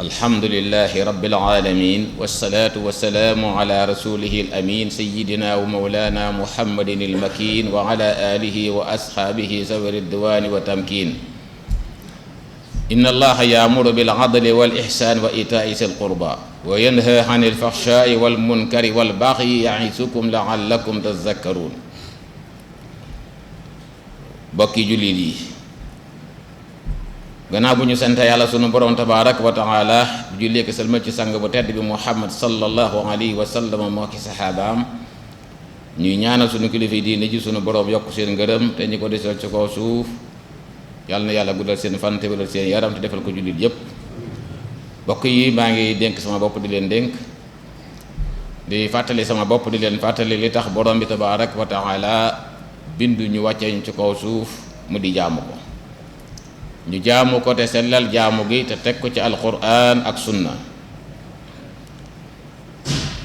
alhamdulillahi rabbil alamin wassalatu wassalamu ala rasulihi al-amin sayyidina wa mawlana muhammadin al-makin wa ala alihi wa ashabihi zawi ridwani wa tamkin. inna allaha ya'muru bil adli wal ihsan wa ita'i zil qurba wa yanha 'anil fahsha'i wal munkari wal baghi ya'izukum la'allakum tadhakkarun. bokki jullit yi, gannaaw bu ñu sant yàlla sunu borom tabaaraka wa taala jullee ko salmal ci sang bu tedd bi muhammad sallallahu alayhi wa sallam moo ki saxaabaam, ñuy ñaanal sunu kilifa diine ji sunu borom yokk seen ngërëm te ñi ko desal ci kaw suuf yàlla na yàlla guddal seen fan te wéral seen yaram te defal ko jullit yépp. bokk yi, maa ngi dénk sama bopp di leen dénk, di fàttali sama bopp di leen fàttali li tax borom bi tabaaraka wa taala bindu ñu wàcce ñu ci kaw suuf mu di jaamu ko. ñu jaamu ko te sellal jaamu gi te teg ko ci alquran ak sunna.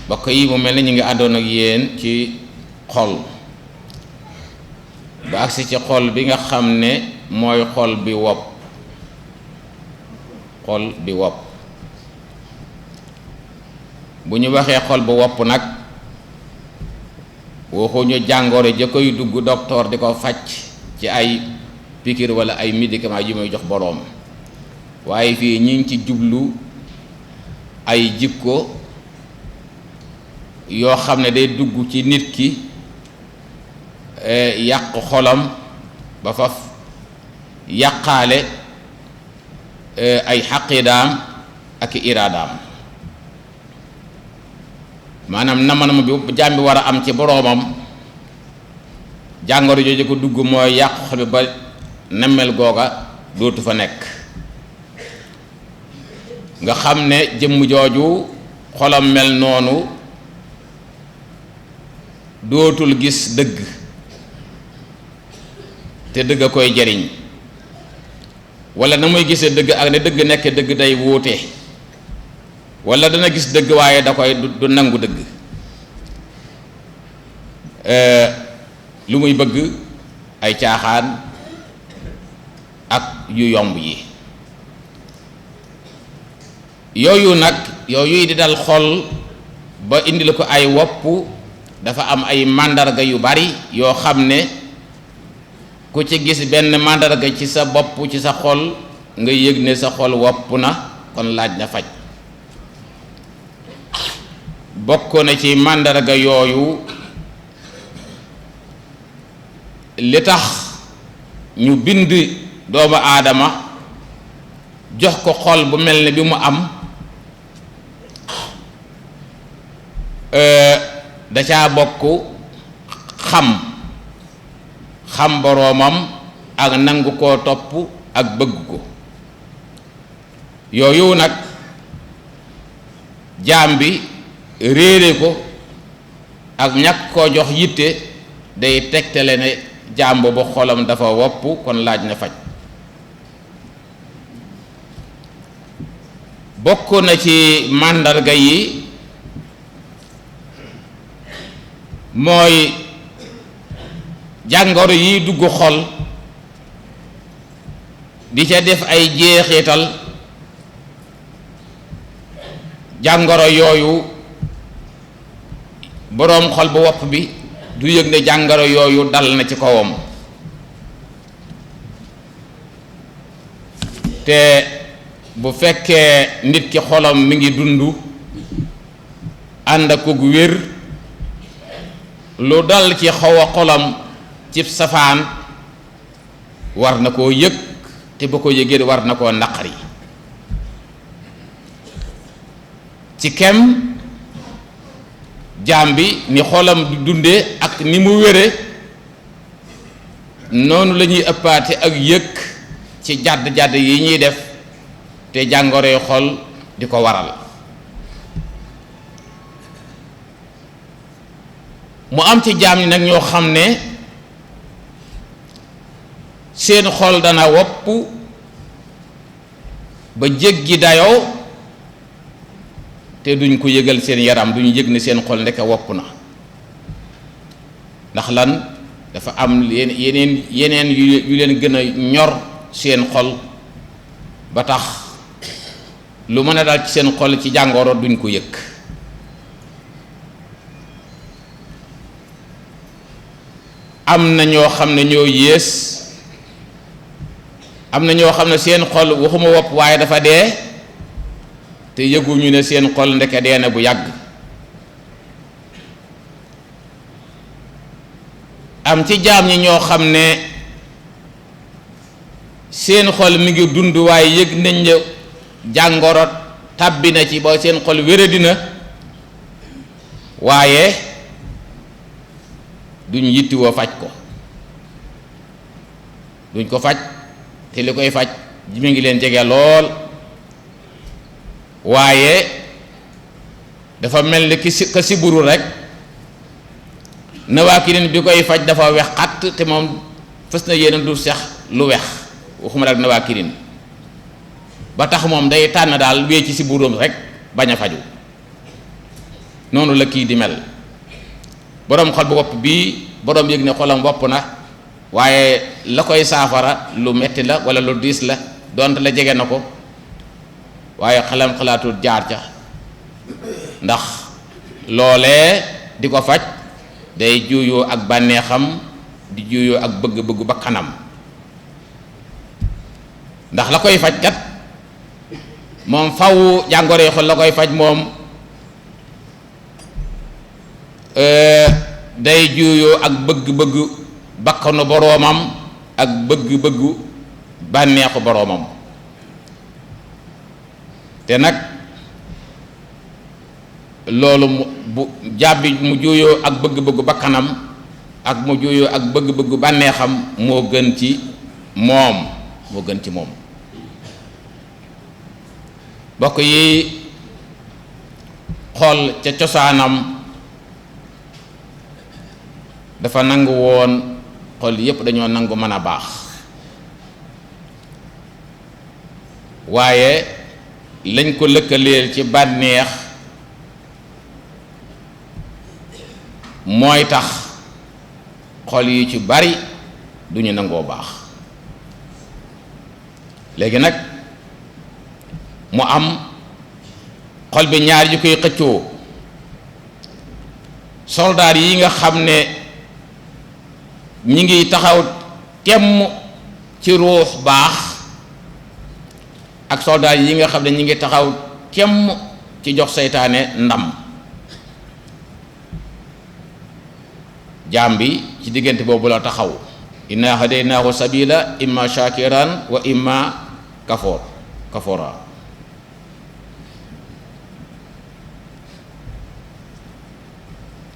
bokk yi, mu mel ni ñu ngi àndoon ak yéen ci xol ba agsi ci xol bi nga xam ne mooy xol bi wopp. xol bi wopp bu ñu waxee xol bu wopp nag waxuñu jàngoro ja koy dugg docteur di ko faj ci ay pikir wala ay médicament yu muy jox boroom, waaye fii ñi ngi ci jublu ay jikko yoo xam ne day dugg ci nit ki yàq xolam ba faf yàqaale ay xaqidaam ak iraadaam. maanaam namanama bi jaam bi war a am ci boroomam, jàngoro jooju ko dugg mooy yàq xol bi ba nemmel googa dootu fa nekk. nga xam ne jëmm jooju xolam mel noonu dootul gis dëgg te dëgg a koy jariñ, wala na muy gisee dëgg ak ne dëgg nekk dëgg day wuute, wala dana gis dëgg waaye da koy du nangu dëgg. lu muy bëgg ay caaxaan ak yu yomb yi. yooyu nag yooyu di dal xol ba indi la ko ay wopp dafa am ay màndarga yu bari yoo xam ne ku ci gis benn màndarga ci sa bopp ci sa xol nga yëg ne sa xol wopp na, kon laaj na faj. bokk na ci màndarga yooyu li tax ñu bind doomu aadama jox ko xol bu mel ne bi mu am, da caa bokk xam boroomam ak nangu koo topp ak bëgg ko. yooyu nag jaam bi réere ko ak ñàkk koo jox yitte day tegtale ne jaam boobu xolam dafa wopp, kon laaj na faj. bokk na ci màndarga yi mooy jàngoro yi dugg xol di ca def ay jeexital. jàngoro yooyu boroom xol bu wopp bi du yëg ne jàngoro yooyu dal na ci kawam, te bu fekkee nit ki xolam mi ngi dund ànd ak gu wér, lu dal ci xaw a xolam ci safaan war na koo yëg, te bu ko yëgee war na koo naqari. ci kem jaam bi ni xolam di dundee ak ni mu wére, noonu la ñuy ëppaate ak yëg ci jàdd-jàdd yi ñuy def te jàngoroy xol di ko waral. mu am ci jaam ñi nag ñoo xam ne seen xol dana wopp ba jéggi dayoo te duñ ko yëgal seen yaram, duñ yëg ne seen xol ndeke wopp na. ndax lan? dafa am yeneen yu leen gën a ñor seen xol ba tax lu mën a dal ci seen xol ci jàngoro duñ ko yëg. am na ñoo xam ne ñoo yées, am na ñoo xam ne seen xol waxuma wopp waaye dafa dee te yëguñu ne seen xol ndeke dee na bu yàgg. am ci jaam ñi ñoo xam ne seen xol mi ngi dund waaye yëg nañ ne jàngoro tàbbi na ci ba seen xol wéradina waaye duñ yittiwoo faj ko, duñ ko faj te li koy faj mi ngi leen jege lool, waaye dafa mel ni ka siburu rek nawaakirin bi koy faj dafa wex xatt te moom fës na yéena du sex lu wex, waxuma rek nawaakirin ba tax moom day tànn daal wee ci siburoom rek bañ a faju. noonu la kii di mel, boroom xol bu wopp bii boroom yëg ne xolam wopp na waaye la koy saafara lu metti la walla lu diis la donte la jege na ko waaye xelam xalaatul jaar ca, ndax loolee di ko faj day juuyoo ak bànneexam di juuyoo ak bëgg-bëggu bakkanam. ndax la koy faj kat moom faw jàngoro xol la koy faj moom day juuyoo ak bëgg-bëggu bakkanu boroomam ak bëgg-bëggu bànneexu boroomam. te nag loolu bu jàbbi mu juuyoo ak bëgg-bëggu bakkanam ak mu juuyoo ak bëgg-bëggu bànneexam moo gën ci moom, moo gën ci moom. bokk yi xool ca cosaanam dafa nangu woon, xol yépp dañoo nangu mën a baax, waaye lañ ko lëkkaleel ci bànneex mooy tax xol yi ci bari duñu nangoo baax. léegi nag mu am xol bi ñaar yu koy xëccoo, soldaar yi nga xam ne ñi ngi taxaw temm ci ruux baax ak soldaar yi nga xam ne ñi ngi taxaw temm ci jox seytaane ndam. jaam bi ci diggante boobu la taxaw, inna hadaynaahu sabila imma shakiran wa imma kafora.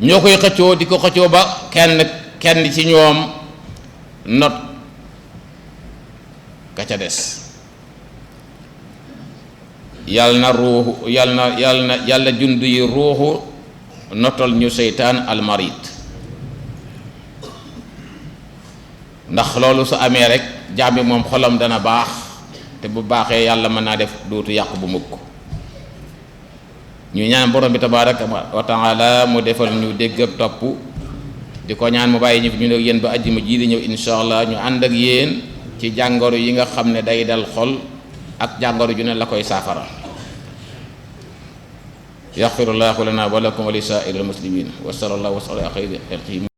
ñoo koy xëccoo di ko xëccoo ba kenn ci ñoom not ka ca des. yàlla jund yi ruuxu notal ñu seytaan almarid. ndax loolu su amee rek jaam bi moom xolam dana baax, te bu baaxee yàlla mën naa def dootu yàqu bu mukk. ñu ñaan borom bi tabaaraka wa taala mu defal ñu dégg ak topp, di ko ñaan mu bàyyi ñu fi ñu ne yéen ba àjjuma ji di ñëw insha allah ñu ànd ak yéen ci jàngoro yi nga xam ne day dal xol ak jàngoro ju ne la koy saafara. yaxfirullahu lana wa lakum wa li saa'iril muslimin wa sallallahu wa sallam ala xayri xalqihi